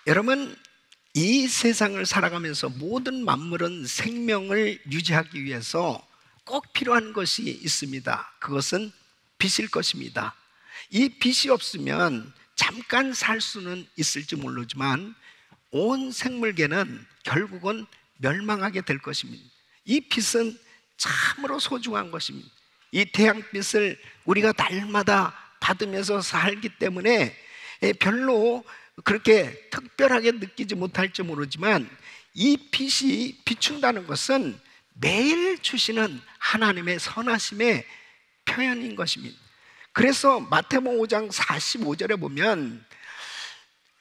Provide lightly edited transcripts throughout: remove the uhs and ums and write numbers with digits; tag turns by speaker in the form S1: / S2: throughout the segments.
S1: 여러분, 이 세상을 살아가면서 모든 만물은 생명을 유지하기 위해서 꼭 필요한 것이 있습니다. 그것은 빛일 것입니다. 이 빛이 없으면 잠깐 살 수는 있을지 모르지만 온 생물계는 결국은 멸망하게 될 것입니다. 이 빛은 참으로 소중한 것입니다. 이 태양빛을 우리가 날마다 받으면서 살기 때문에 별로 그렇게 특별하게 느끼지 못할지 모르지만 이 빛이 비춘다는 것은 매일 주시는 하나님의 선하심의 표현인 것입니다. 그래서 마태복음 5장 45절에 보면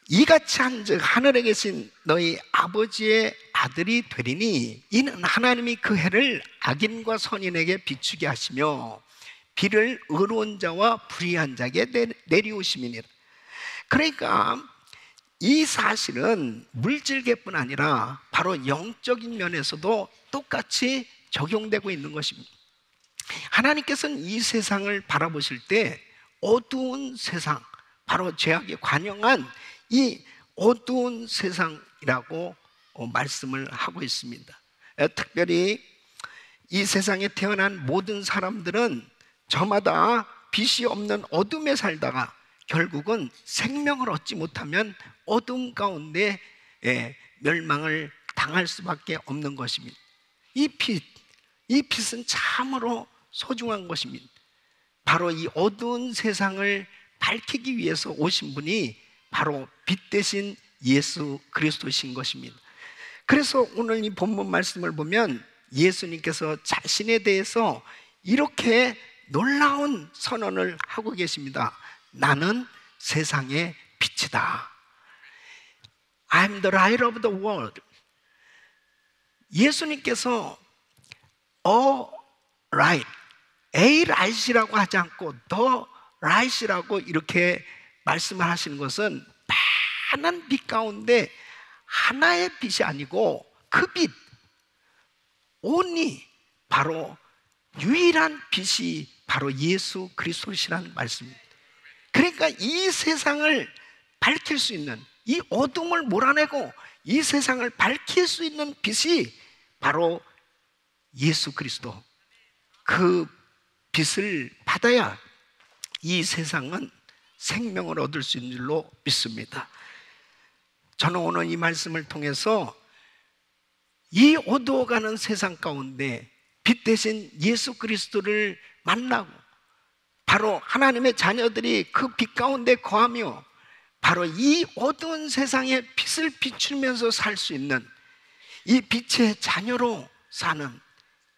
S1: 이같이 한즉 하늘에 계신 너희 아버지의 아들이 되리니 이는 하나님이 그 해를 악인과 선인에게 비추게 하시며 비를 의로운 자와 불의한 자에게 내리우심이니라. 그러니까 이 사실은 물질계뿐 아니라 바로 영적인 면에서도 똑같이 적용되고 있는 것입니다. 하나님께서는 이 세상을 바라보실 때 어두운 세상, 바로 죄악이 관영한 이 어두운 세상이라고 말씀을 하고 있습니다. 특별히 이 세상에 태어난 모든 사람들은 저마다 빛이 없는 어둠에 살다가 결국은 생명을 얻지 못하면 어둠 가운데 멸망을 당할 수밖에 없는 것입니다. 이 빛은 참으로 소중한 것입니다. 바로 이 어두운 세상을 밝히기 위해서 오신 분이 바로 빛 대신 예수 그리스도신 것입니다. 그래서 오늘 이 본문 말씀을 보면 예수님께서 자신에 대해서 이렇게 놀라운 선언을 하고 계십니다. 나는 세상의 빛이다. I'm the light of the world. 예수님께서 light, A light이라고 하지 않고 the light이라고 이렇게 말씀을 하시는 것은 많은 빛 가운데 하나의 빛이 아니고 그 빛, only, 바로 유일한 빛이 바로 예수 그리스도시라는 말씀입니다. 그러니까 이 세상을 밝힐 수 있는, 이 어둠을 몰아내고 이 세상을 밝힐 수 있는 빛이 바로 예수 그리스도. 그 빛을 받아야 이 세상은 생명을 얻을 수 있는 줄로 믿습니다. 저는 오늘 이 말씀을 통해서 이 어두워가는 세상 가운데 빛 대신 예수 그리스도를 만나고 바로 하나님의 자녀들이 그 빛 가운데 거하며 바로 이 어두운 세상에 빛을 비추면서 살 수 있는 이 빛의 자녀로 사는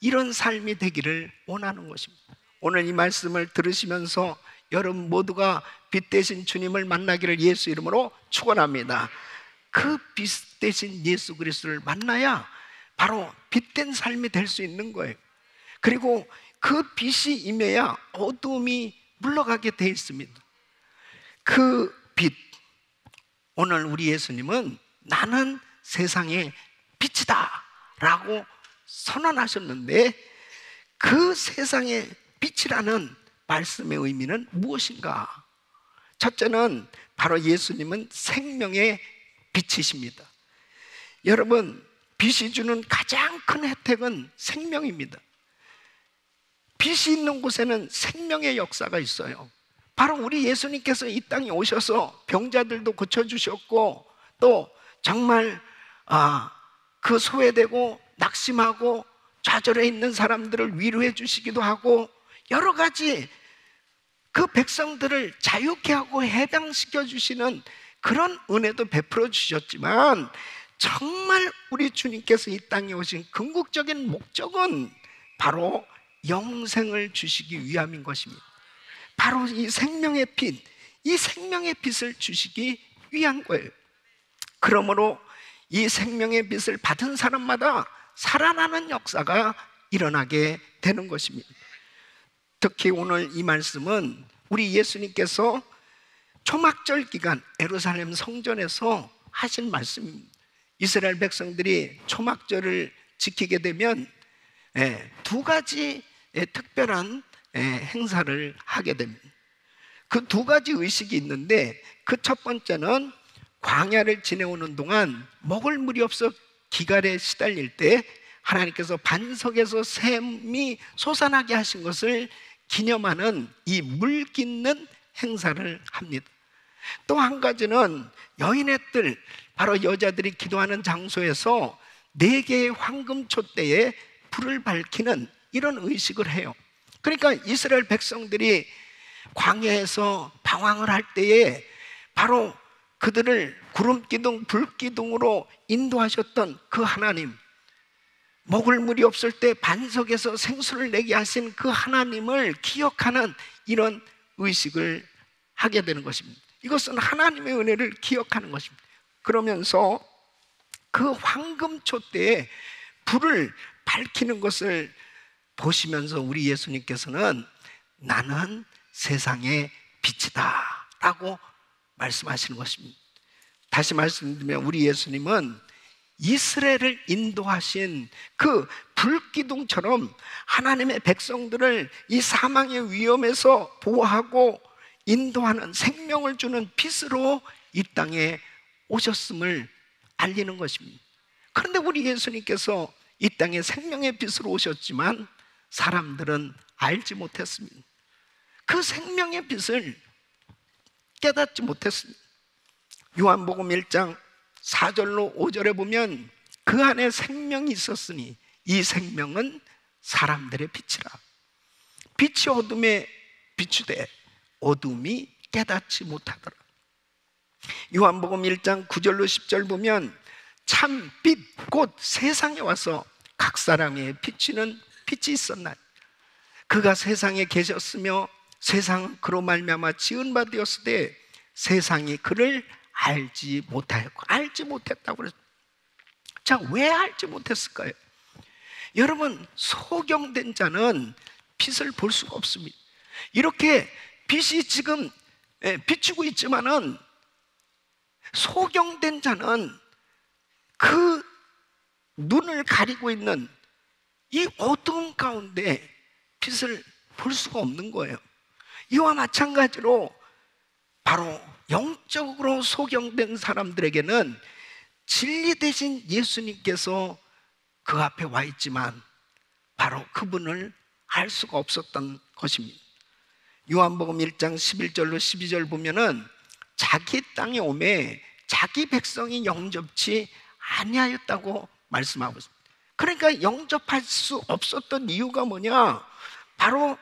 S1: 이런 삶이 되기를 원하는 것입니다. 오늘 이 말씀을 들으시면서 여러분 모두가 빛 대신 주님을 만나기를 예수 이름으로 축원합니다. 그 빛 대신 예수 그리스도를 만나야 바로 빛된 삶이 될 수 있는 거예요. 그리고 그 빛이 임해야 어둠이 물러가게 돼 있습니다. 그 빛, 오늘 우리 예수님은 나는 세상의 빛이다 라고 선언하셨는데 그 세상의 빛이라는 말씀의 의미는 무엇인가? 첫째는 바로 예수님은 생명의 빛이십니다. 여러분, 빛이 주는 가장 큰 혜택은 생명입니다. 빛이 있는 곳에는 생명의 역사가 있어요. 바로 우리 예수님께서 이 땅에 오셔서 병자들도 고쳐주셨고 또 정말 그 소외되고 낙심하고 좌절해 있는 사람들을 위로해 주시기도 하고 여러 가지 그 백성들을 자유케 하고 해방시켜 주시는 그런 은혜도 베풀어 주셨지만 정말 우리 주님께서 이 땅에 오신 궁극적인 목적은 바로 영생을 주시기 위함인 것입니다. 바로 이 생명의 빛, 이 생명의 빛을 주시기 위한 거예요. 그러므로 이 생명의 빛을 받은 사람마다 살아나는 역사가 일어나게 되는 것입니다. 특히 오늘 이 말씀은 우리 예수님께서 초막절 기간 예루살렘 성전에서 하신 말씀입니다. 이스라엘 백성들이 초막절을 지키게 되면 두 가지 특별한 행사를 하게 됩니다. 그 두 가지 의식이 있는데 그 첫 번째는 광야를 지내오는 동안 먹을 물이 없어 기갈에 시달릴 때 하나님께서 반석에서 샘이 솟아나게 하신 것을 기념하는 이 물 깃는 행사를 합니다. 또 한 가지는 여인의 뜰, 바로 여자들이 기도하는 장소에서 4개의 황금 촛대에 불을 밝히는 이런 의식을 해요. 그러니까 이스라엘 백성들이 광야에서 방황을 할 때에 바로 그들을 구름기둥, 불기둥으로 인도하셨던 그 하나님, 먹을 물이 없을 때 반석에서 생수를 내게 하신 그 하나님을 기억하는 이런 의식을 하게 되는 것입니다. 이것은 하나님의 은혜를 기억하는 것입니다. 그러면서 그 황금 촛대에 불을 밝히는 것을 보시면서 우리 예수님께서는 나는 세상의 빛이다 라고 말씀하시는 것입니다. 다시 말씀드리면 우리 예수님은 이스라엘을 인도하신 그 불기둥처럼 하나님의 백성들을 이 사망의 위험에서 보호하고 인도하는 생명을 주는 빛으로 이 땅에 오셨음을 알리는 것입니다. 그런데 우리 예수님께서 이 땅에 생명의 빛으로 오셨지만 사람들은 알지 못했습니다. 그 생명의 빛을 깨닫지 못했습니다. 요한복음 1장 4절로 5절에 보면 그 안에 생명이 있었으니 이 생명은 사람들의 빛이라. 빛이 어둠에 비추되 어둠이 깨닫지 못하더라. 요한복음 1장 9절로 10절 보면 참 빛 곧 세상에 와서 각 사람에 비치는 빛이 있었나니 그가 세상에 계셨으며 세상은 그로 말미암아 지은 바 되었으되 세상이 그를 알지 못하였고, 알지 못했다고 그랬어요. 자, 왜 알지 못했을까요? 여러분, 소경된 자는 빛을 볼 수가 없습니다. 이렇게 빛이 지금 비추고 있지만은 소경된 자는 그 눈을 가리고 있는 이 어두움 가운데 빛을 볼 수가 없는 거예요. 이와 마찬가지로 바로 영적으로 소경된 사람들에게는 진리 대신 예수님께서 그 앞에 와 있지만 바로 그분을 알 수가 없었던 것입니다. 요한복음 1장 11절로 12절 보면은 자기 땅에 오매 자기 백성이 영접치 아니하였다고 말씀하고 있습니다. 그러니까 영접할 수 없었던 이유가 뭐냐? 바로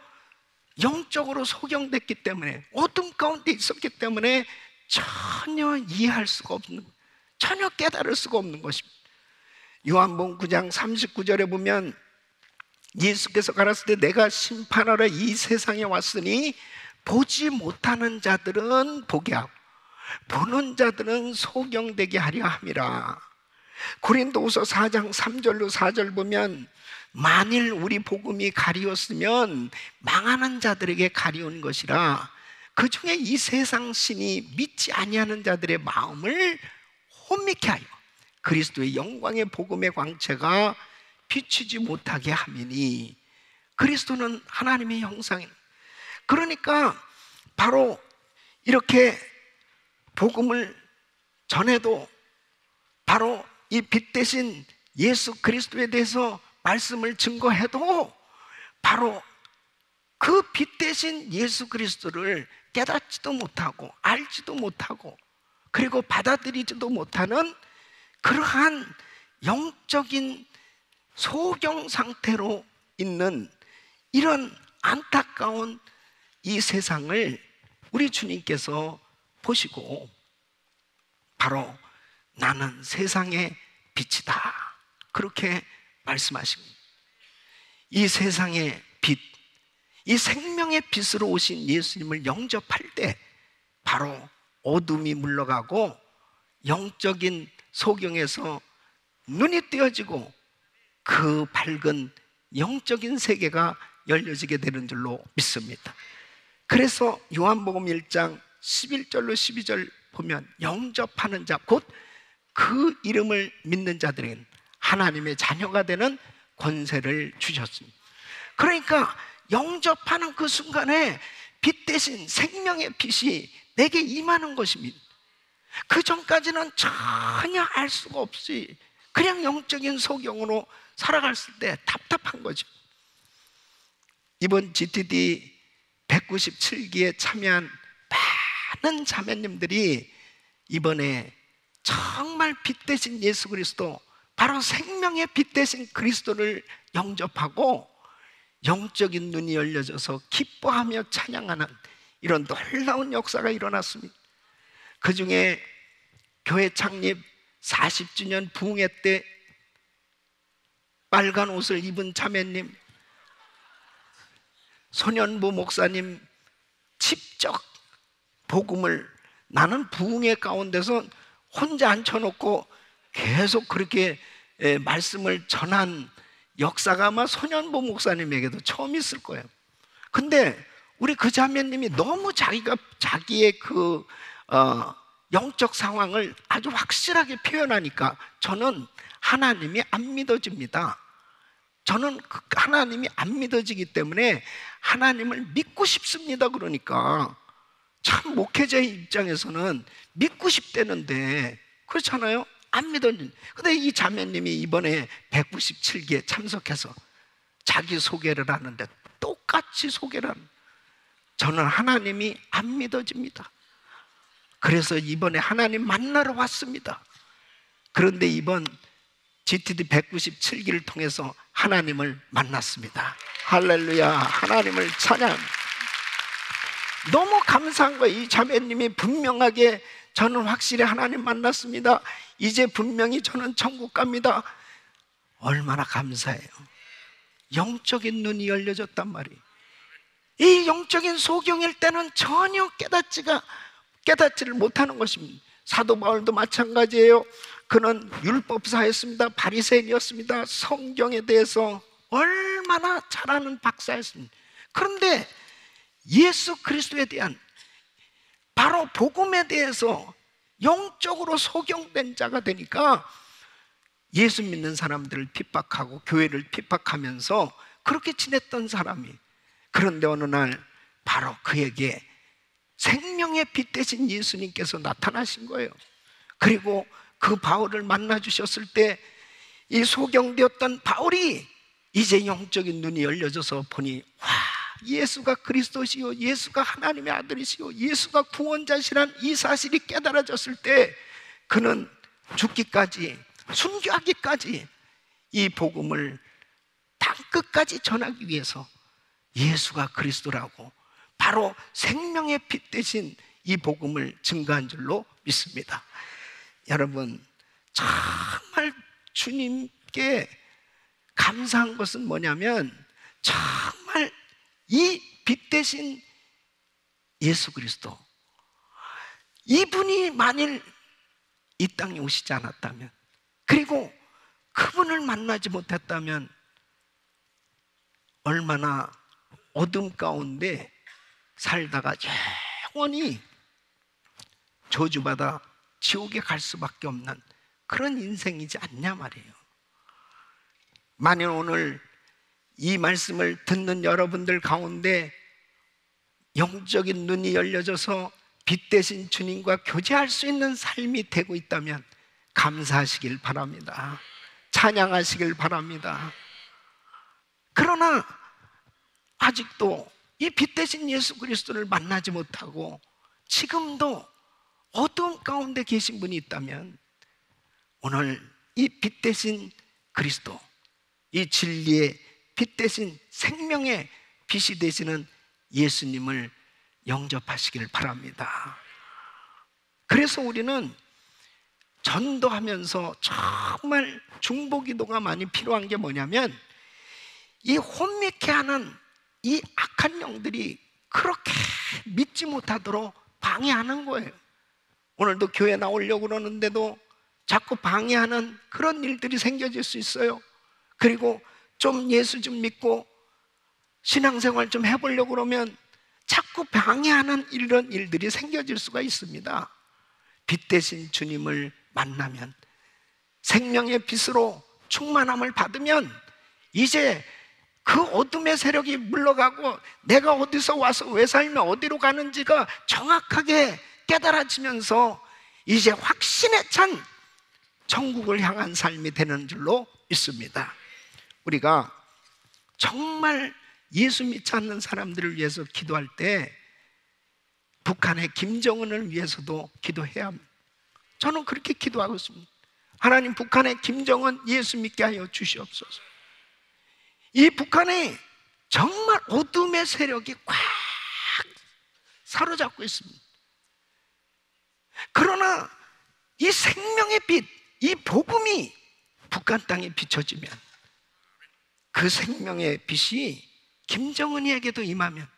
S1: 영적으로 소경됐기 때문에, 어둠 가운데 있었기 때문에 전혀 이해할 수가 없는, 전혀 깨달을 수가 없는 것입니다. 요한복음 9장 39절에 보면 예수께서 가라사대 내가 심판하러 이 세상에 왔으니 보지 못하는 자들은 보게 하고 보는 자들은 소경되게 하려 함이라. 고린도후서 4장 3절로 4절 보면 만일 우리 복음이 가리웠으면 망하는 자들에게 가리운 것이라 그 중에 이 세상 신이 믿지 아니하는 자들의 마음을 혼미케 하여 그리스도의 영광의 복음의 광채가 비추지 못하게 함이니. 그리스도는 하나님의 형상이에요. 그러니까 바로 이렇게 복음을 전해도 바로 이 빛 대신 예수 그리스도에 대해서 말씀을 증거해도 바로 그 빛 대신 예수 그리스도를 깨닫지도 못하고 알지도 못하고 그리고 받아들이지도 못하는 그러한 영적인 소경 상태로 있는 이런 안타까운 이 세상을 우리 주님께서 보시고 바로 나는 세상의 빛이다 그렇게 말씀하십니다. 이 세상의 빛, 이 생명의 빛으로 오신 예수님을 영접할 때 바로 어둠이 물러가고 영적인 소경에서 눈이 띄어지고 그 밝은 영적인 세계가 열려지게 되는 줄로 믿습니다. 그래서 요한복음 1장 11절로 12절 보면 영접하는 자, 곧 그 이름을 믿는 자들에게는 하나님의 자녀가 되는 권세를 주셨습니다. 그러니까 영접하는 그 순간에 빛 대신 생명의 빛이 내게 임하는 것입니다. 그 전까지는 전혀 알 수가 없이 그냥 영적인 소경으로 살아갔을 때 답답한 거죠. 이번 GTD 197기에 참여한 많은 자매님들이 이번에 정말 빛 대신 예수 그리스도, 바로 생명의 빛 대신 그리스도를 영접하고 영적인 눈이 열려져서 기뻐하며 찬양하는 이런 놀라운 역사가 일어났습니다. 그 중에 교회 창립 40주년 부흥회 때 빨간 옷을 입은 자매님, 소년부 목사님 직접 복음을, 나는 부흥회 가운데서 혼자 앉혀놓고 계속 그렇게 말씀을 전한 역사가 아마 소년부 목사님에게도 처음 있을 거예요. 근데 우리 그 자매님이 너무 자기의 그 영적 상황을 아주 확실하게 표현하니까 저는 하나님이 안 믿어집니다. 저는 하나님이 안 믿어지기 때문에 하나님을 믿고 싶습니다. 그러니까 참 목회자의 입장에서는 믿고 싶다는데 그렇잖아요. 안 믿어진. 근데 이 자매님이 이번에 197기에 참석해서 자기 소개를 하는데 똑같이 소개를 하는, 저는 하나님이 안 믿어집니다. 그래서 이번에 하나님 만나러 왔습니다. 그런데 이번 GTD 197기를 통해서 하나님을 만났습니다. 할렐루야. 하나님을 찬양합니다. 너무 감사한 거예요. 이 자매님이 분명하게 저는 확실히 하나님 만났습니다. 이제 분명히 저는 천국 갑니다. 얼마나 감사해요. 영적인 눈이 열려졌단 말이에요. 이 영적인 소경일 때는 전혀 깨닫지를 못하는 것입니다. 사도 바울도 마찬가지예요. 그는 율법사였습니다. 바리새인이었습니다. 성경에 대해서 얼마나 잘 아는 박사였습니다. 그런데 예수 그리스도에 대한, 바로 복음에 대해서 영적으로 소경된 자가 되니까 예수 믿는 사람들을 핍박하고 교회를 핍박하면서 그렇게 지냈던 사람이, 그런데 어느 날 바로 그에게 생명의 빛 대신 예수님께서 나타나신 거예요. 그리고 그 바울을 만나 주셨을 때 이 소경되었던 바울이 이제 영적인 눈이 열려져서 보니, 와, 예수가 그리스도시요, 예수가 하나님의 아들이시요, 예수가 구원자시란 이 사실이 깨달아졌을 때 그는 죽기까지, 순교하기까지 이 복음을 땅끝까지 전하기 위해서 예수가 그리스도라고 바로 생명의 빛 대신 이 복음을 증거한 줄로 믿습니다. 여러분, 정말 주님께 감사한 것은 뭐냐면, 정말 이 빛 대신 예수 그리스도, 이분이 만일 이 땅에 오시지 않았다면, 그리고 그분을 만나지 못했다면 얼마나 어둠 가운데 살다가 영원히 저주받아 지옥에 갈 수밖에 없는 그런 인생이지 않냐 말이에요. 만일 오늘 이 말씀을 듣는 여러분들 가운데 영적인 눈이 열려져서 빛 대신 주님과 교제할 수 있는 삶이 되고 있다면 감사하시길 바랍니다. 찬양하시길 바랍니다. 그러나 아직도 이 빛 대신 예수 그리스도를 만나지 못하고 지금도 어두움 가운데 계신 분이 있다면 오늘 이 빛 대신 그리스도, 이 진리의 빛 대신 생명의 빛이 되시는 예수님을 영접하시길 바랍니다. 그래서 우리는 전도하면서 정말 중보기도가 많이 필요한 게 뭐냐면, 이 혼미케 하는 이 악한 영들이 그렇게 믿지 못하도록 방해하는 거예요. 오늘도 교회 나오려고 그러는데도 자꾸 방해하는 그런 일들이 생겨질 수 있어요. 그리고 좀 예수 좀 믿고 신앙생활 좀 해보려고 그러면 자꾸 방해하는 이런 일들이 생겨질 수가 있습니다. 빛 대신 주님을 만나면, 생명의 빛으로 충만함을 받으면 이제 그 어둠의 세력이 물러가고 내가 어디서 와서 왜 살며 어디로 가는지가 정확하게 깨달아지면서 이제 확신에 찬 천국을 향한 삶이 되는 줄로 믿습니다. 우리가 정말 예수 믿지 않는 사람들을 위해서 기도할 때 북한의 김정은을 위해서도 기도해야 합니다. 저는 그렇게 기도하고 있습니다. 하나님, 북한의 김정은 예수 믿게 하여 주시옵소서. 이 북한에 정말 어둠의 세력이 꽉 사로잡고 있습니다. 그러나 이 생명의 빛, 이 복음이 북한 땅에 비춰지면, 그 생명의 빛이 김정은이에게도 임하면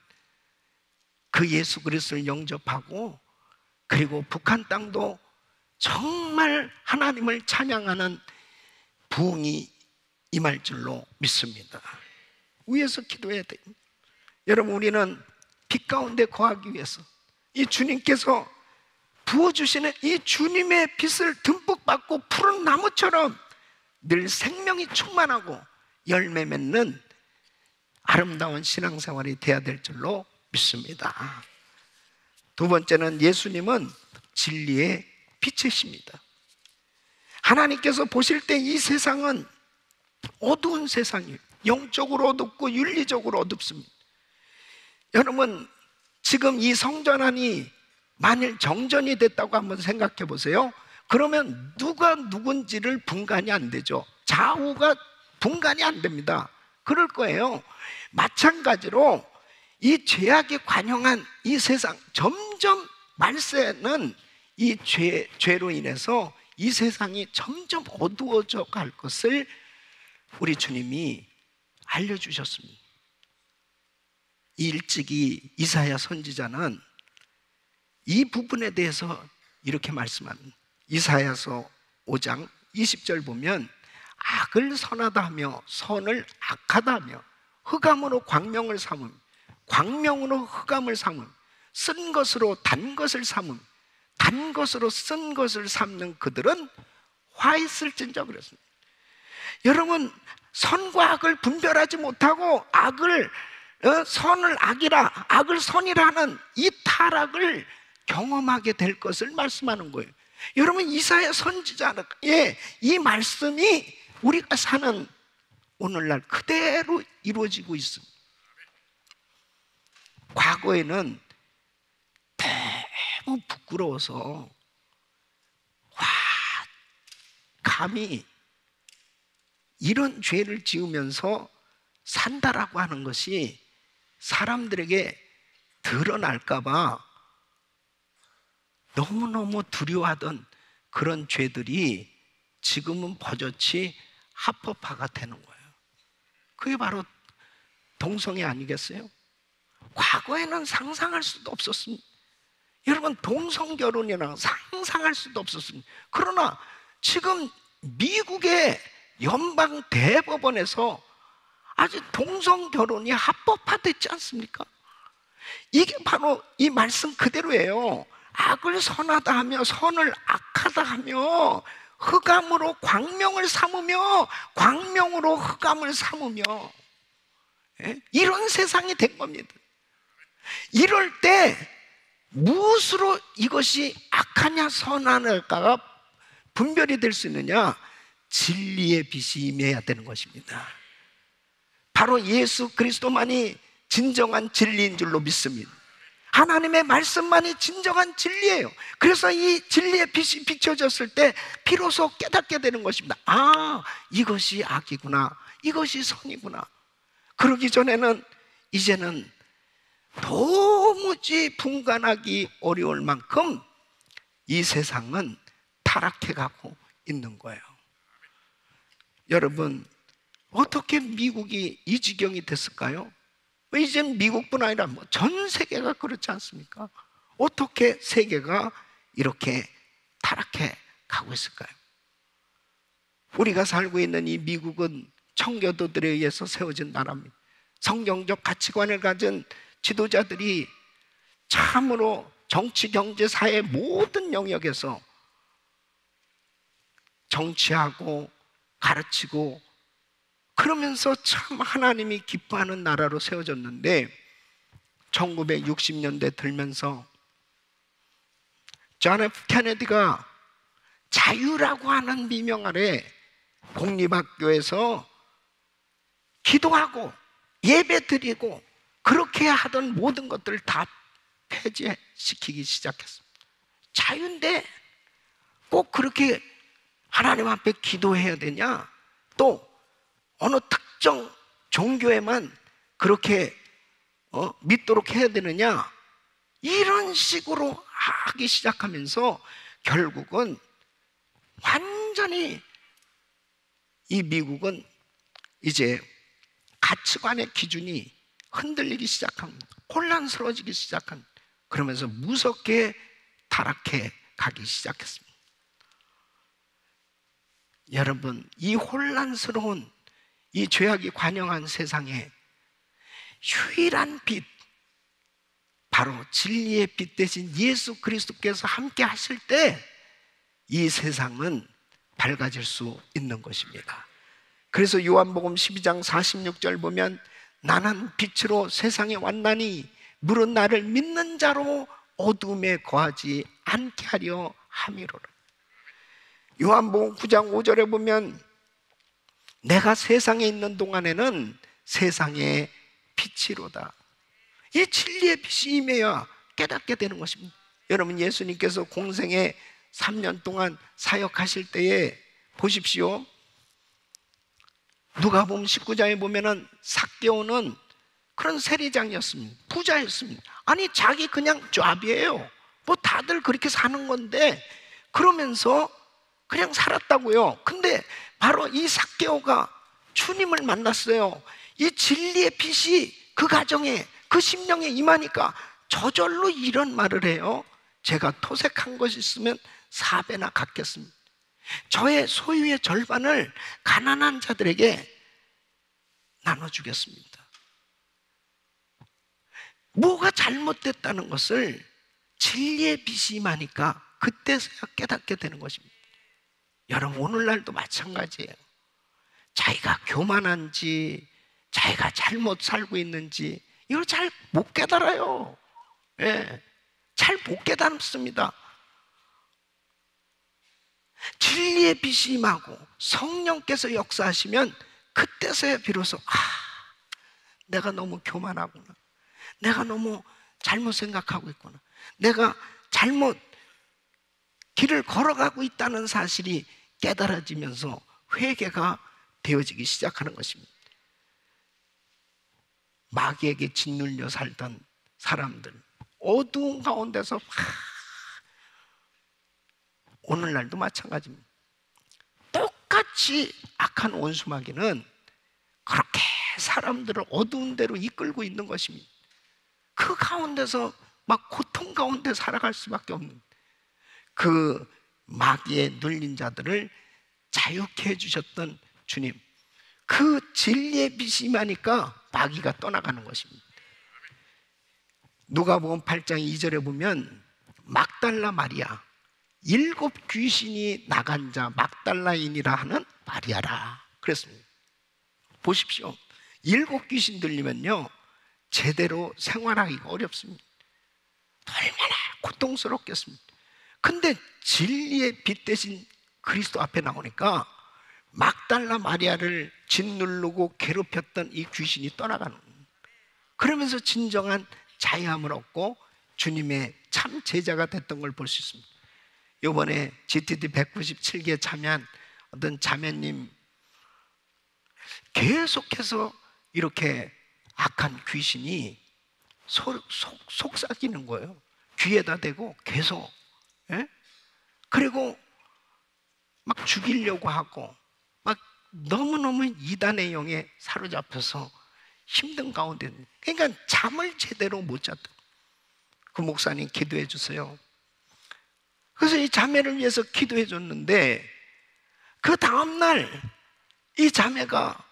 S1: 그 예수 그리스도를 영접하고, 그리고 북한 땅도 정말 하나님을 찬양하는 부흥이 임할 줄로 믿습니다. 위에서 기도해야 됩니다. 여러분, 우리는 빛 가운데 거하기 위해서 이 주님께서 부어주시는 이 주님의 빛을 듬뿍 받고 푸른 나무처럼 늘 생명이 충만하고 열매 맺는 아름다운 신앙생활이 돼야 될 줄로 믿습니다. 두 번째는 예수님은 진리의 빛이십니다. 하나님께서 보실 때 이 세상은 어두운 세상이에요. 영적으로 어둡고 윤리적으로 어둡습니다. 여러분, 지금 이 성전 안이 만일 정전이 됐다고 한번 생각해 보세요. 그러면 누가 누군지를 분간이 안 되죠. 좌우가 분간이 안 됩니다. 그럴 거예요. 마찬가지로 이 죄악에 관영한 이 세상, 점점 말세는 이 죄로 인해서 이 세상이 점점 어두워져 갈 것을 우리 주님이 알려주셨습니다. 일찍이 이사야 선지자는 이 부분에 대해서 이렇게 말씀합니다. 이사야서 5장 20절 보면 악을 선하다 하며 선을 악하다 하며 흑암으로 광명을 삼음, 광명으로 흑암을 삼음, 쓴 것으로 단 것을 삼음, 단 것으로 쓴 것을 삼는 그들은 화 있을진저 그랬습니다. 여러분, 선과 악을 분별하지 못하고 선을 악이라, 악을 선이라 하는 이 타락을 경험하게 될 것을 말씀하는 거예요. 여러분, 이사야 선지자의 이 말씀이 우리가 사는 오늘날 그대로 이루어지고 있습니다. 과거에는 너무 부끄러워서 감히 이런 죄를 지으면서 산다라고 하는 것이 사람들에게 드러날까 봐 너무너무 두려워하던 그런 죄들이 지금은 버젓이 합법화가 되는 거예요. 그게 바로 동성애 아니겠어요? 과거에는 상상할 수도 없었습니다. 여러분, 동성결혼이랑 상상할 수도 없었습니다. 그러나 지금 미국의 연방 대법원에서 아직 동성결혼이 합법화됐지 않습니까? 이게 바로 이 말씀 그대로예요. 악을 선하다 하며 선을 악하다 하며 흑암으로 광명을 삼으며 광명으로 흑암을 삼으며, 이런 세상이 된 겁니다. 이럴 때 무엇으로 이것이 악하냐 선하냐가 분별이 될 수 있느냐? 진리의 빛이 임해야 되는 것입니다. 바로 예수 그리스도만이 진정한 진리인 줄로 믿습니다. 하나님의 말씀만이 진정한 진리예요. 그래서 이 진리의 빛이 비춰졌을 때 비로소 깨닫게 되는 것입니다. 아, 이것이 악이구나, 이것이 선이구나. 그러기 전에는, 이제는 도무지 분간하기 어려울 만큼 이 세상은 타락해가고 있는 거예요. 여러분, 어떻게 미국이 이 지경이 됐을까요? 이젠 미국뿐 아니라 전 세계가 그렇지 않습니까? 어떻게 세계가 이렇게 타락해 가고 있을까요? 우리가 살고 있는 이 미국은 청교도들에 의해서 세워진 나라입니다. 성경적 가치관을 가진 지도자들이 참으로 정치, 경제, 사회 모든 영역에서 정치하고 가르치고 그러면서 참 하나님이 기뻐하는 나라로 세워졌는데 1960년대 들면서 존 F 케네디가 자유라고 하는 비명 아래 공립학교에서 기도하고 예배 드리고 그렇게 하던 모든 것들을 다 폐지시키기 시작했습니다. 자유인데 꼭 그렇게 하나님 앞에 기도해야 되냐? 또 어느 특정 종교에만 그렇게 믿도록 해야 되느냐? 이런 식으로 하기 시작하면서 결국은 완전히 이 미국은 이제 가치관의 기준이 흔들리기 시작합니다. 혼란스러워지기 시작한, 그러면서 무섭게 타락해 가기 시작했습니다. 여러분, 이 혼란스러운 이 죄악이 관영한 세상에 유일한 빛, 바로 진리의 빛 대신 예수 그리스도께서 함께 하실 때 이 세상은 밝아질 수 있는 것입니다. 그래서 요한복음 12장 46절 보면 나는 빛으로 세상에 왔나니 물은 나를 믿는 자로 어둠에 거하지 않게 하려 함이로라. 요한복음 9장 5절에 보면 내가 세상에 있는 동안에는 세상의 빛이로다. 이 진리의 빛이 임해야 깨닫게 되는 것입니다. 여러분, 예수님께서 공생에 3년 동안 사역하실 때에 보십시오. 누가복음 19장에 보면은 삭개오는 그런 세리장이었습니다. 부자였습니다. 아니, 자기 그냥 쟈비예요. 뭐 다들 그렇게 사는 건데 그러면서 그냥 살았다고요. 근데 바로 이 삭개오가 주님을 만났어요. 이 진리의 빛이 그 가정에, 그 심령에 임하니까 저절로 이런 말을 해요. 제가 토색한 것이 있으면 4배나 갚겠습니다. 저의 소유의 절반을 가난한 자들에게 나눠주겠습니다. 뭐가 잘못됐다는 것을 진리의 빛이 임하니까 그때서야 깨닫게 되는 것입니다. 여러분, 오늘날도 마찬가지예요. 자기가 교만한지 자기가 잘못 살고 있는지 이걸 잘 못 깨달아요. 예, 잘 못 깨닫습니다. 진리의 빛이 임하고 성령께서 역사하시면 그때서야 비로소 내가 너무 교만하구나, 내가 너무 잘못 생각하고 있구나, 내가 잘못 길을 걸어가고 있다는 사실이 깨달아지면서 회개가 되어지기 시작하는 것입니다. 마귀에게 짓눌려 살던 사람들, 어두운 가운데서 오늘날도 마찬가지입니다. 똑같이 악한 원수마귀는 그렇게 사람들을 어두운 데로 이끌고 있는 것입니다. 그 가운데서 막 고통 가운데 살아갈 수밖에 없는, 그 마귀에 눌린 자들을 자유케 해주셨던 주님, 그 진리의 빛이 임하니까 마귀가 떠나가는 것입니다. 누가복음 8장 2절에 보면 막달라 마리아, 7 귀신이 나간 자 막달라인이라 하는 마리아라 그랬습니다. 보십시오. 7 귀신 들리면요 제대로 생활하기가 어렵습니다. 얼마나 고통스럽겠습니다. 근데 진리의 빛 대신 그리스도 앞에 나오니까 막달라 마리아를 짓누르고 괴롭혔던 이 귀신이 떠나가는 거예요. 그러면서 진정한 자유함을 얻고 주님의 참 제자가 됐던 걸 볼 수 있습니다. 이번에 GTD 197기에 참여한 어떤 자매님, 계속해서 이렇게 악한 귀신이 속삭이는 거예요. 귀에다 대고 계속, 예? 그리고 막 죽이려고 하고 막 너무너무 이단의 영에 사로잡혀서 힘든 가운데, 그러니까 잠을 제대로 못 잤다. 그 목사님 기도해 주세요. 그래서 이 자매를 위해서 기도해 줬는데 그 다음날 이 자매가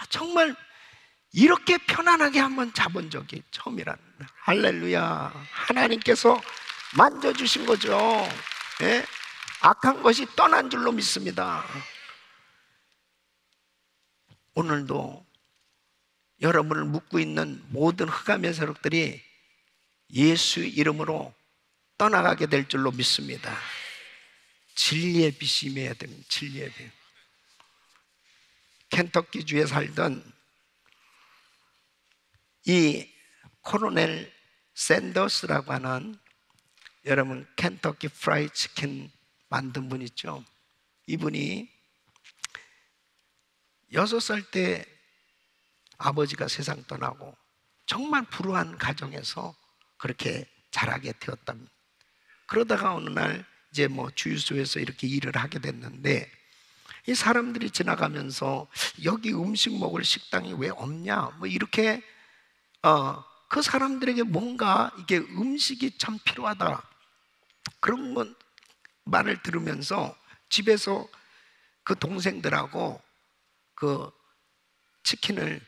S1: 정말 이렇게 편안하게 한번 자본 적이 처음이라는, 할렐루야, 하나님께서 만져주신 거죠. 예? 악한 것이 떠난 줄로 믿습니다. 오늘도 여러분을 묻고 있는 모든 흑암의 세력들이 예수 이름으로 떠나가게 될 줄로 믿습니다. 진리의 빛이 임해야 됩니다. 진리의 빛. 켄터키주에 살던 이 코로넬 샌더스라고 하는, 여러분 켄터키 프라이드 치킨 만든 분 있죠? 이분이 6살 때 아버지가 세상 떠나고 정말 불우한 가정에서 그렇게 자라게 되었답니다. 그러다가 어느 날 이제 뭐 주유소에서 이렇게 일을 하게 됐는데, 이 사람들이 지나가면서 여기 음식 먹을 식당이 왜 없냐 뭐 이렇게 그 사람들에게 뭔가 이게 음식이 참 필요하다 그런 건 말을 들으면서 집에서 그 동생들하고 그 치킨을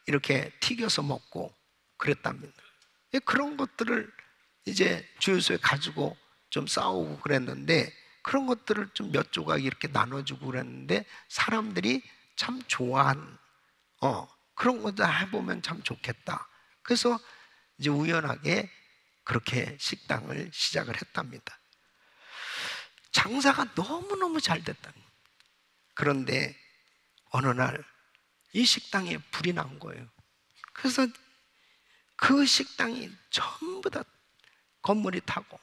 S1: 이렇게 튀겨서 먹고 그랬답니다. 그런 것들을 이제 주유소에 가지고 좀 싸우고 그랬는데, 그런 것들을 좀 몇 조각 이렇게 나눠주고 그랬는데 사람들이 참 좋아한 그런 것들 해보면 참 좋겠다. 그래서 이제 우연하게 그렇게 식당을 시작을 했답니다. 장사가 너무너무 잘 됐답니다. 그런데 어느 날 이 식당에 불이 난 거예요. 그래서 그 식당이 전부 다 건물이 타고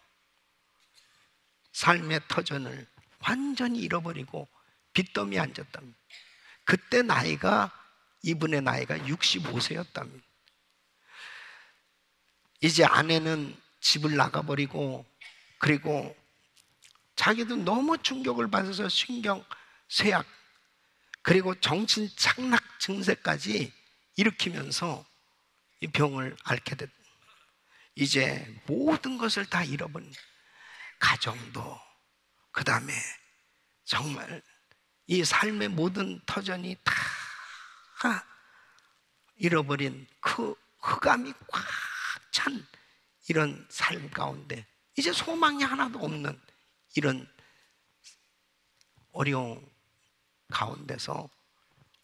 S1: 삶의 터전을 완전히 잃어버리고 빚더미에 앉았답니다. 그때 나이가, 이분의 나이가 65세였답니다. 이제 아내는 집을 나가버리고, 그리고 자기도 너무 충격을 받아서 신경 쇠약, 그리고 정신 착락 증세까지 일으키면서 이 병을 앓게 됐다. 이제 모든 것을 다 잃어버린, 가정도, 그 다음에 정말 이 삶의 모든 터전이 다 잃어버린 그 흑암이 꽉 찬 이런 삶 가운데 이제 소망이 하나도 없는 이런 어려운 가운데서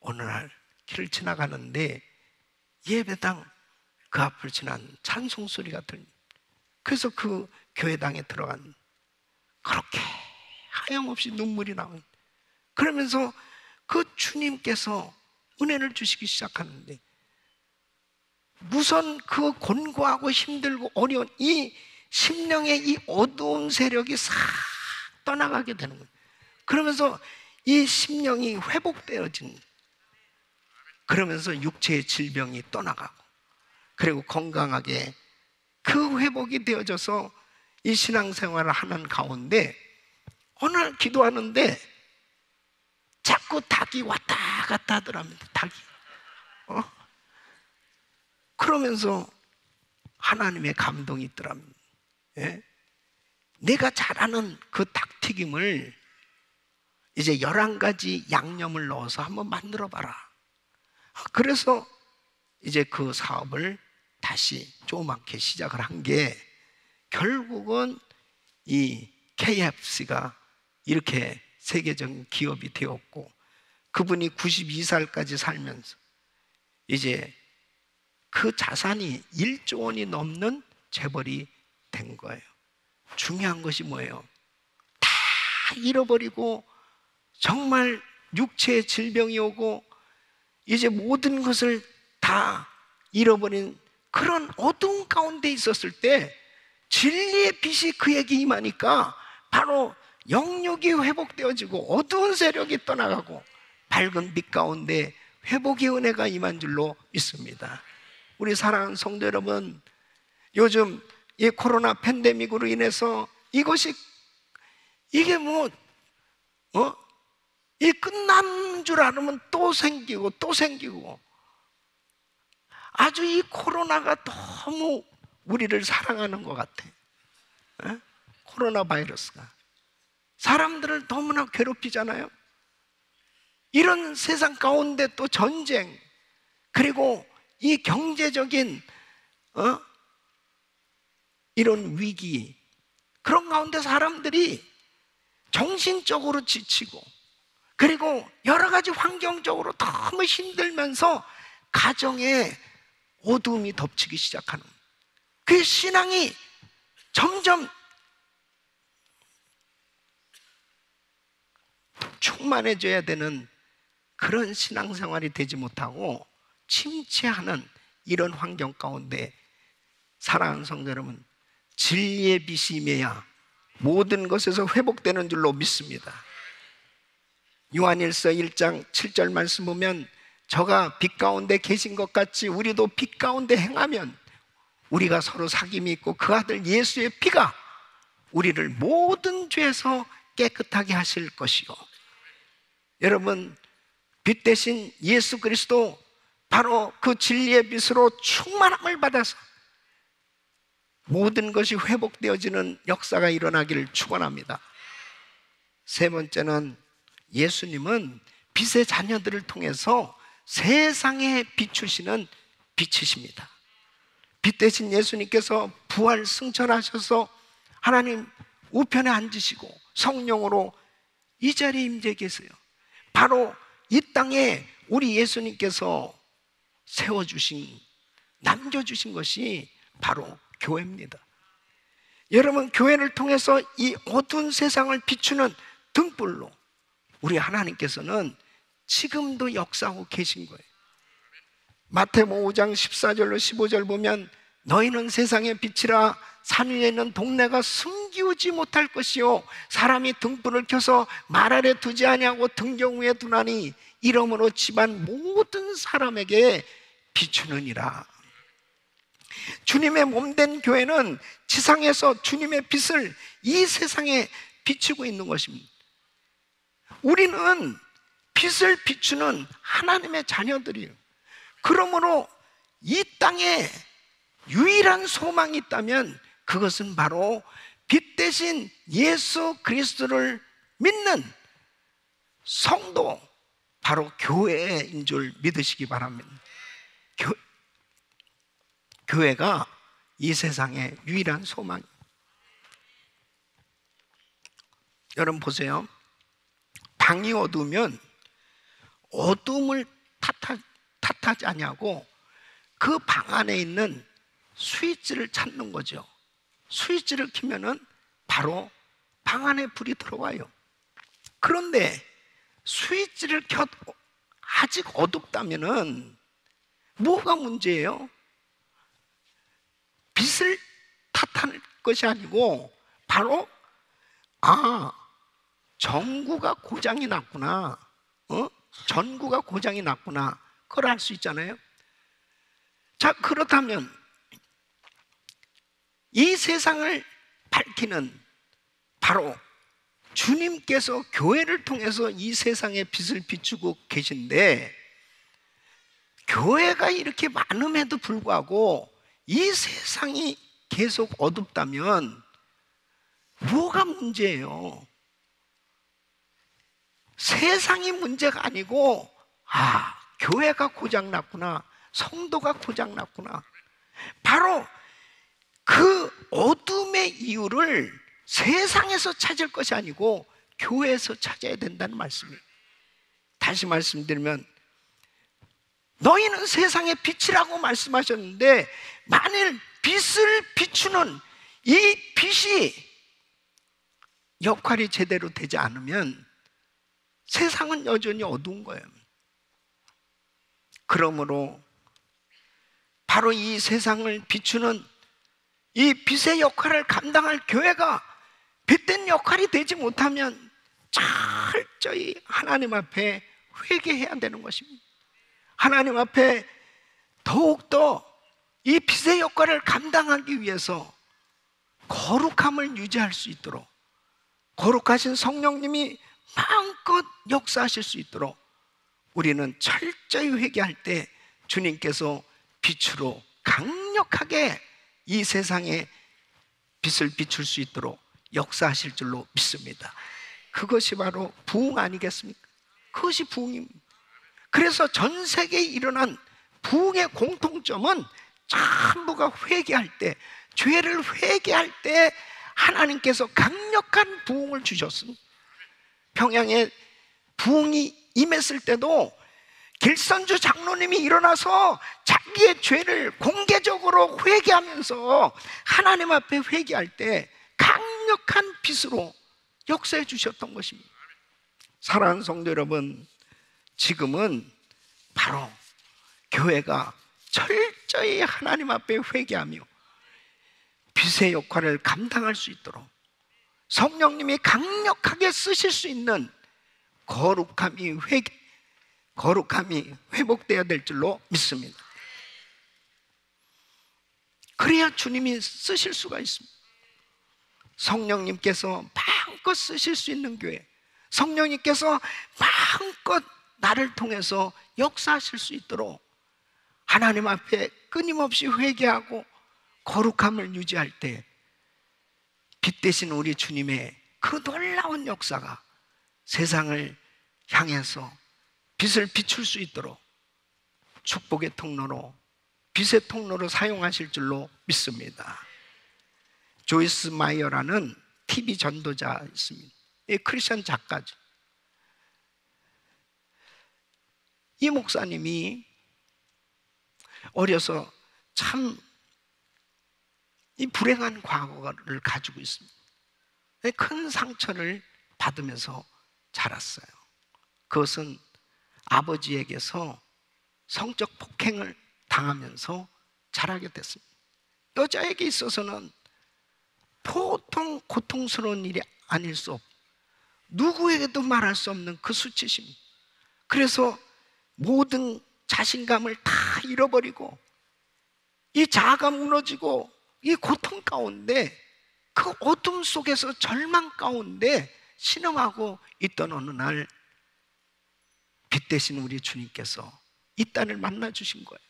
S1: 어느 날 길을 지나가는데 예배당 그 앞을 지난 찬송 소리가 들립니다. 그래서 그 교회당에 들어간, 그렇게 하염없이 눈물이 나옵니다. 그러면서 그 주님께서 은혜를 주시기 시작하는데, 우선 그 곤고하고 힘들고 어려운 이 심령의 이 어두운 세력이 싹 떠나가게 되는 거예요. 그러면서 이 심령이 회복되어진, 그러면서 육체의 질병이 떠나가고, 그리고 건강하게 그 회복이 되어져서 이 신앙생활을 하는 가운데 어느 날 기도하는데 자꾸 닭이 왔다 갔다 하더랍니다. 닭이. 그러면서 하나님의 감동이 있더랍니다. 예? 내가 잘 아는 그 닭튀김을 이제 11가지 양념을 넣어서 한번 만들어 봐라. 그래서 이제 그 사업을 다시 조그맣게 시작을 한 게, 결국은 이 KFC가 이렇게 세계적인 기업이 되었고, 그분이 92살까지 살면서 이제 그 자산이 1조 원이 넘는 재벌이 된 거예요. 중요한 것이 뭐예요? 다 잃어버리고 정말 육체의 질병이 오고 이제 모든 것을 다 잃어버린 그런 어두운 가운데 있었을 때 진리의 빛이 그에게 임하니까 바로 영육이 회복되어지고 어두운 세력이 떠나가고 밝은 빛 가운데 회복의 은혜가 임한 줄로 믿습니다. 우리 사랑하는 성도 여러분, 요즘 이 코로나 팬데믹으로 인해서 이것이 이게 이 끝난 줄 알으면 또 생기고 또 생기고, 아주 이 코로나가 너무 우리를 사랑하는 것 같아. 코로나 바이러스가 사람들을 너무나 괴롭히잖아요. 이런 세상 가운데 또 전쟁, 그리고 이 경제적인 이런 위기, 그런 가운데 사람들이 정신적으로 지치고, 그리고 여러 가지 환경적으로 너무 힘들면서 가정에 어두움이 덮치기 시작하는, 그 신앙이 점점 충만해져야 되는 그런 신앙생활이 되지 못하고 침체하는 이런 환경 가운데 사랑하는 성도 여러분, 진리의 빛이 임해야 모든 것에서 회복되는 줄로 믿습니다. 요한일서 1장 7절 말씀 보면 저가 빛 가운데 계신 것 같이 우리도 빛 가운데 행하면 우리가 서로 사귐이 있고 그 아들 예수의 피가 우리를 모든 죄에서 깨끗하게 하실 것이요. 여러분, 빛 대신 예수 그리스도 바로 그 진리의 빛으로 충만함을 받아서 모든 것이 회복되어지는 역사가 일어나기를 축원합니다. 세 번째는 예수님은 빛의 자녀들을 통해서 세상에 비추시는 빛이십니다. 빛 대신 예수님께서 부활 승천하셔서 하나님 우편에 앉으시고 성령으로 이 자리에 임재 계세요. 바로 이 땅에 우리 예수님께서 세워주신, 남겨주신 것이 바로 교회입니다. 여러분, 교회를 통해서 이 어두운 세상을 비추는 등불로 우리 하나님께서는 지금도 역사하고 계신 거예요. 마태복음 5장 14절로 15절 보면 너희는 세상의 빛이라 산 위에 있는 동네가 숨기우지 못할 것이요 사람이 등불을 켜서 말 아래 두지 아니하고 등경 위에 두나니 이러므로 집안 모든 사람에게 비추느니라. 주님의 몸된 교회는 지상에서 주님의 빛을 이 세상에 비추고 있는 것입니다. 우리는 빛을 비추는 하나님의 자녀들이에요. 그러므로 이 땅에 유일한 소망이 있다면 그것은 바로 빛 대신 예수 그리스도를 믿는 성도, 바로 교회인 줄 믿으시기 바랍니다. 교회가 이 세상의 유일한 소망입니다. 여러분 보세요. 방이 어두우면 어둠을 탓하지 아니하고 그 방 안에 있는 스위치를 찾는 거죠. 스위치를 켜면은 바로 방 안에 불이 들어와요. 그런데 스위치를 켜도 아직 어둡다면은 뭐가 문제예요? 빛을 탓할 것이 아니고 바로 전구가 고장이 났구나, 전구가 고장이 났구나, 그걸 알 수 있잖아요. 자, 그렇다면 이 세상을 밝히는 바로 주님께서 교회를 통해서 이 세상에 빛을 비추고 계신데, 교회가 이렇게 많음에도 불구하고 이 세상이 계속 어둡다면 뭐가 문제예요? 세상이 문제가 아니고 교회가 고장났구나, 성도가 고장났구나. 바로 그 어둠의 이유를 세상에서 찾을 것이 아니고 교회에서 찾아야 된다는 말씀이에요. 다시 말씀드리면 너희는 세상의 빛이라고 말씀하셨는데, 만일 빛을 비추는 이 빛이 역할이 제대로 되지 않으면 세상은 여전히 어두운 거예요. 그러므로 바로 이 세상을 비추는 이 빛의 역할을 감당할 교회가 빛된 역할이 되지 못하면 철저히 하나님 앞에 회개해야 되는 것입니다. 하나님 앞에 더욱더 이 빛의 역할을 감당하기 위해서 거룩함을 유지할 수 있도록, 거룩하신 성령님이 마음껏 역사하실 수 있도록 우리는 철저히 회개할 때 주님께서 빛으로 강력하게 이 세상에 빛을 비출 수 있도록 역사하실 줄로 믿습니다. 그것이 바로 부흥 아니겠습니까? 그것이 부흥입니다. 그래서 전 세계에 일어난 부흥의 공통점은 전부가 회개할 때, 죄를 회개할 때 하나님께서 강력한 부흥을 주셨습니다. 평양에 부흥이 임했을 때도 길선주 장로님이 일어나서 자기의 죄를 공개적으로 회개하면서 하나님 앞에 회개할 때 강력한 빛으로 역사해 주셨던 것입니다. 사랑하는 성도 여러분, 지금은 바로 교회가 철저히 하나님 앞에 회개하며 빛의 역할을 감당할 수 있도록 성령님이 강력하게 쓰실 수 있는 거룩함이 회복되어야 될 줄로 믿습니다. 그래야 주님이 쓰실 수가 있습니다. 성령님께서 마음껏 쓰실 수 있는 교회, 성령님께서 마음껏 나를 통해서 역사하실 수 있도록 하나님 앞에 끊임없이 회개하고 거룩함을 유지할 때 빛 대신 우리 주님의 그 놀라운 역사가 세상을 향해서 빛을 비출 수 있도록 축복의 통로로, 빛의 통로로 사용하실 줄로 믿습니다. 조이스 마이어라는 TV 전도자 있습니다. 크리스천 작가죠. 이 목사님이 어려서 참 이 불행한 과거를 가지고 있습니다. 큰 상처를 받으면서 자랐어요. 그것은 아버지에게서 성적 폭행을 당하면서 자라게 됐습니다. 여자에게 있어서는 보통 고통스러운 일이 아닐 수 없고 누구에게도 말할 수 없는 그 수치심, 그래서 모든 자신감을 다 잃어버리고 이 자아가 무너지고 이 고통 가운데, 그 어둠 속에서 절망 가운데 신음하고 있던 어느 날 빛 대신 우리 주님께서 이 딸을 만나 주신 거예요.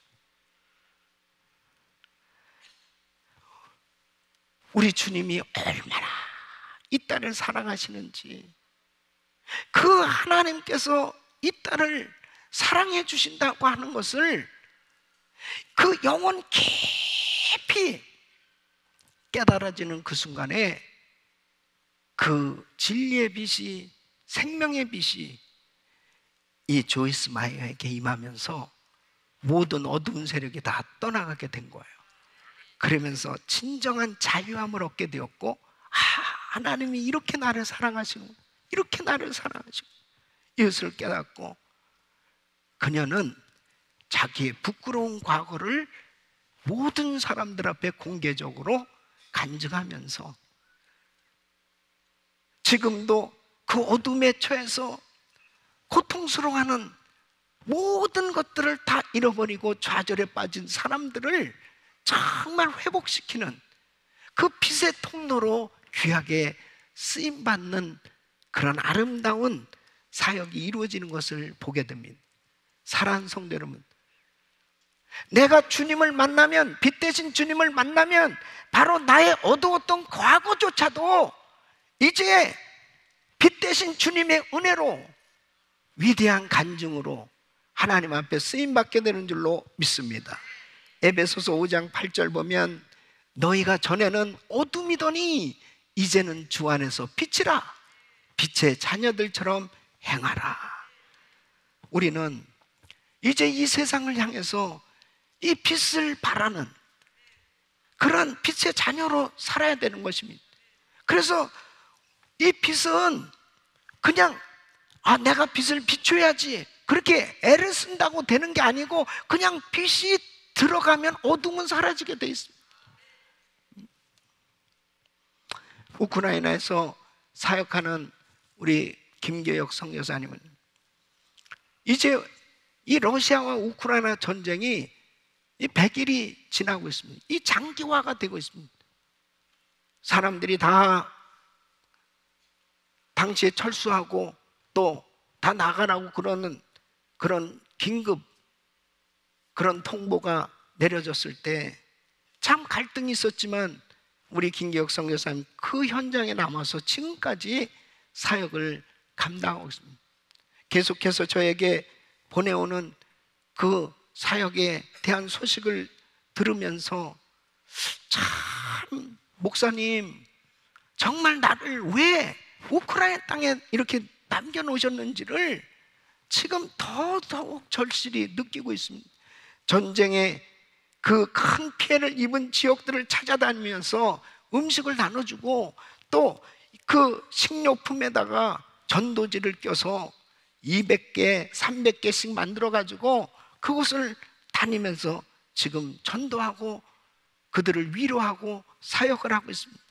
S1: 우리 주님이 얼마나 이 딸을 사랑하시는지, 그 하나님께서 이 딸을 사랑해 주신다고 하는 것을 그 영혼 깊이 깨달아지는 그 순간에 그 진리의 빛이, 생명의 빛이 이 조이스 마이어에게 임하면서 모든 어두운 세력이 다 떠나가게 된 거예요. 그러면서 진정한 자유함을 얻게 되었고, 하나님이 이렇게 나를 사랑하시고 이렇게 나를 사랑하시고 이것을 깨닫고, 그녀는 자기의 부끄러운 과거를 모든 사람들 앞에 공개적으로 간증하면서 지금도 그 어둠에 처해서 고통스러워하는 모든 것들을 다 잃어버리고 좌절에 빠진 사람들을 정말 회복시키는 그 빛의 통로로 귀하게 쓰임받는 그런 아름다운 사역이 이루어지는 것을 보게 됩니다. 사랑하는 성도 여러분, 내가 주님을 만나면, 빛 대신 주님을 만나면 바로 나의 어두웠던 과거조차도 이제 빛 대신 주님의 은혜로, 위대한 간증으로 하나님 앞에 쓰임받게 되는 줄로 믿습니다. 에베소서 5장 8절 보면 너희가 전에는 어둠이더니 이제는 주 안에서 빛이라, 빛의 자녀들처럼 행하라. 우리는 이제 이 세상을 향해서 이 빛을 바라는 그런 빛의 자녀로 살아야 되는 것입니다. 그래서 이 빛은 그냥 내가 빛을 비춰야지 그렇게 애를 쓴다고 되는 게 아니고, 그냥 빛이 들어가면 어둠은 사라지게 돼 있습니다. 우크라이나에서 사역하는 우리 김교혁 선교사님은 이제 이 러시아와 우크라이나 전쟁이 이 100일이 지나고 있습니다. 이 장기화가 되고 있습니다. 사람들이 다 당시에 철수하고 또 다 나가라고 그러는 그런 긴급 그런 통보가 내려졌을 때 참 갈등이 있었지만 우리 김기혁 선교사님 그 현장에 남아서 지금까지 사역을 감당하고 있습니다. 계속해서 저에게 보내오는 그 사역에 대한 소식을 들으면서 참, 목사님 정말 나를 왜 우크라이나 땅에 이렇게 남겨놓으셨는지를 지금 더더욱 절실히 느끼고 있습니다. 전쟁에 그 큰 피해를 입은 지역들을 찾아다니면서 음식을 나눠주고 또 그 식료품에다가 전도지를 껴서 200개, 300개씩 만들어가지고 그곳을 다니면서 지금 전도하고 그들을 위로하고 사역을 하고 있습니다.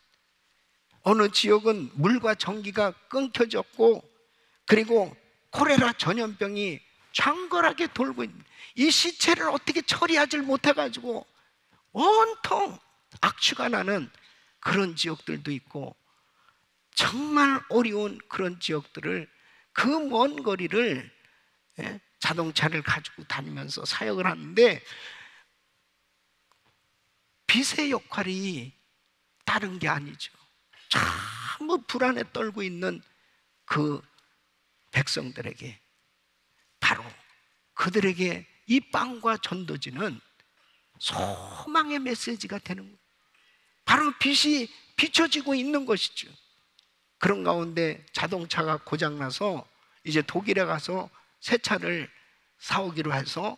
S1: 어느 지역은 물과 전기가 끊겨졌고, 그리고 콜레라 전염병이 장거하게 돌고 있는, 이 시체를 어떻게 처리하지 못해가지고 온통 악취가 나는 그런 지역들도 있고, 정말 어려운 그런 지역들을, 그 먼 거리를 자동차를 가지고 다니면서 사역을 하는데, 빛의 역할이 다른 게 아니죠. 전부 불안에 떨고 있는 그 백성들에게, 바로 그들에게 이 빵과 전도지는 소망의 메시지가 되는 거예요. 바로 빛이 비춰지고 있는 것이죠. 그런 가운데 자동차가 고장나서 이제 독일에 가서 새 차를 사오기로 해서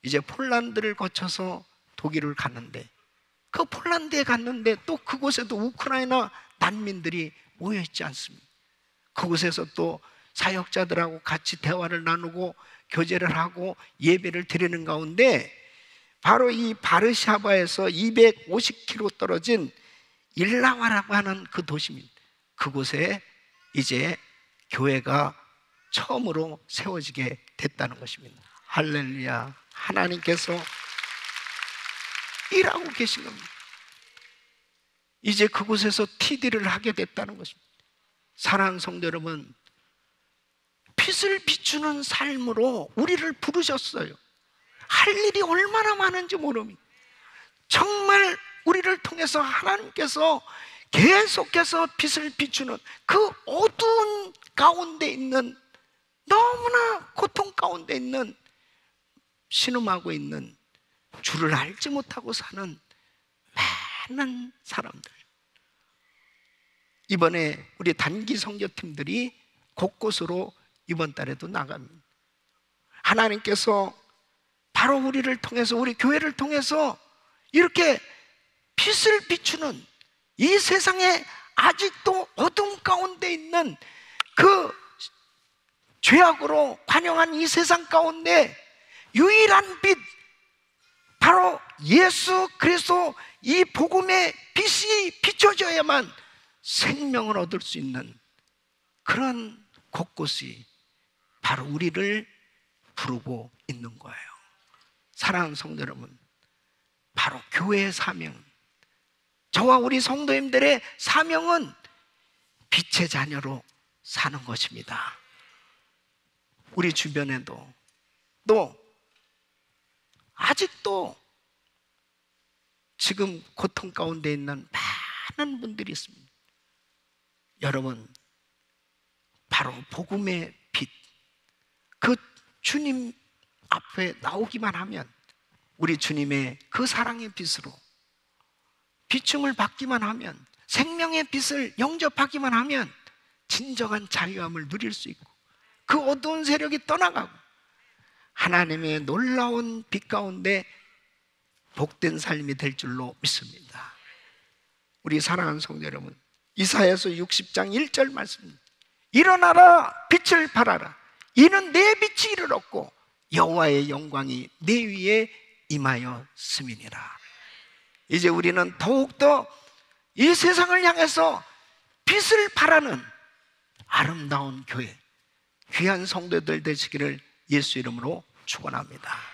S1: 이제 폴란드를 거쳐서 독일을 갔는데, 그 폴란드에 갔는데 또 그곳에도 우크라이나 난민들이 모여있지 않습니다. 그곳에서 또 사역자들하고 같이 대화를 나누고 교제를 하고 예배를 드리는 가운데, 바로 이 바르샤바에서 250km 떨어진 일라와라고 하는 그 도시입니다. 그곳에 이제 교회가 처음으로 세워지게 됐다는 것입니다. 할렐루야. 하나님께서 일하고 계신 겁니다. 이제 그곳에서 TD를 하게 됐다는 것입니다. 사랑하는 성도 여러분, 빛을 비추는 삶으로 우리를 부르셨어요. 할 일이 얼마나 많은지 모릅니다. 정말 우리를 통해서 하나님께서 계속해서 빛을 비추는, 그 어두운 가운데 있는, 너무나 고통 가운데 있는, 신음하고 있는, 주를 알지 못하고 사는 많은 사람들. 이번에 우리 단기 선교팀들이 곳곳으로 이번 달에도 나갑니다. 하나님께서 바로 우리를 통해서, 우리 교회를 통해서 이렇게 빛을 비추는, 이 세상에 아직도 어둠 가운데 있는 그 죄악으로 관영한 이 세상 가운데 유일한 빛, 바로 예수 그리스도, 이 복음의 빛이 비춰져야만 생명을 얻을 수 있는 그런 곳곳이 바로 우리를 부르고 있는 거예요. 사랑하는 성도 여러분, 바로 교회의 사명, 저와 우리 성도님들의 사명은 빛의 자녀로 사는 것입니다. 우리 주변에도 또 아직도 지금 고통 가운데 있는 많은 분들이 있습니다. 여러분, 바로 복음의 빛, 그 주님 앞에 나오기만 하면, 우리 주님의 그 사랑의 빛으로 비춤을 받기만 하면, 생명의 빛을 영접하기만 하면 진정한 자유함을 누릴 수 있고, 그 어두운 세력이 떠나가고 하나님의 놀라운 빛 가운데 복된 삶이 될 줄로 믿습니다. 우리 사랑하는 성도 여러분, 이사야서 60장 1절 말씀입니다. 일어나라, 빛을 발하라. 이는 내 빛이 이르렀고 여호와의 영광이 내 위에 임하였음이니라. 이제 우리는 더욱더 이 세상을 향해서 빛을 발하는 아름다운 교회, 귀한 성도들 되시기를 예수 이름으로 축원합니다.